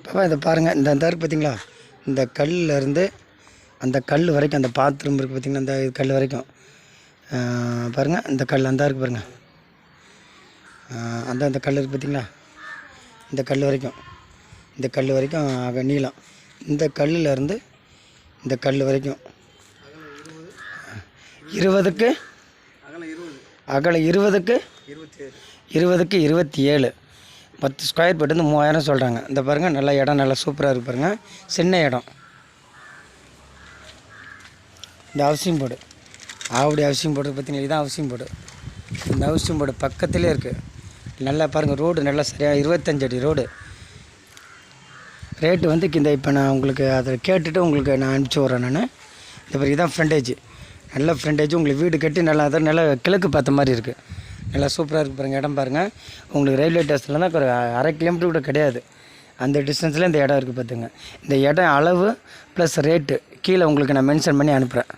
பாப்பா இதை பாருங்கள், இந்த இருக்குது பார்த்தீங்களா, இந்த கல்லிருந்து அந்த கல் வரைக்கும், அந்த பாத்ரூம் இருக்குது பார்த்திங்கன்னா, அந்த கல் வரைக்கும் பாருங்கள். இந்த கல் அந்த இருக்குது பாருங்கள், அந்த கல் இருக்குது பார்த்திங்களா, இந்த கல் வரைக்கும், இந்த கல் வரைக்கும் நீளம். இந்த கல்லிலேருந்து இந்த கல் வரைக்கும் 20க்கு அகலம் 20க்கு 27 10 ஸ்கொயர் ஃபீட் வந்து 3000 சொல்கிறாங்க. இந்த பாருங்கள், நல்ல இடம், நல்லா சூப்பராக இருக்குது பாருங்கள். சின்ன இடம். இந்த ஹவுசிங் போர்டு, ஆவுடைய ஹவுசிங் போர்டு பார்த்தீங்கன்னா, இதுதான் ஹவுசிங் போர்டு. இந்த ஹவுசிங் போர்டு பக்கத்துலேயே இருக்குது. நல்லா பாருங்கள், ரோடு நல்லா சரியாக 25 அடி ரோடு. ரேட்டு வந்து இந்த இப்போ நான் உங்களுக்கு அதை கேட்டுட்டு உங்களுக்கு நான் அனுப்பிச்சி விட்றேன். நான் இந்த மாதிரி இதான் ஃப்ரண்டேஜ், நல்ல ஃப்ரண்டேஜ். உங்களுக்கு வீடு கட்டி நல்லா அதான் நல்லா கிழக்கு பார்த்த மாதிரி இருக்குது. நல்லா சூப்பராக இருக்குது பாருங்கள். இடம் பாருங்கள், உங்களுக்கு ரயில்வே ஸ்டேஷனில் தான் ஒரு 1/2 கிலோமீட்டர் கூட கிடையாது, அந்த டிஸ்டன்ஸில் இந்த இடம் இருக்குது பார்த்துங்க. இந்த இடம் அளவு ப்ளஸ் ரேட்டு கீழே உங்களுக்கு நான் மென்ஷன் பண்ணி அனுப்புகிறேன்.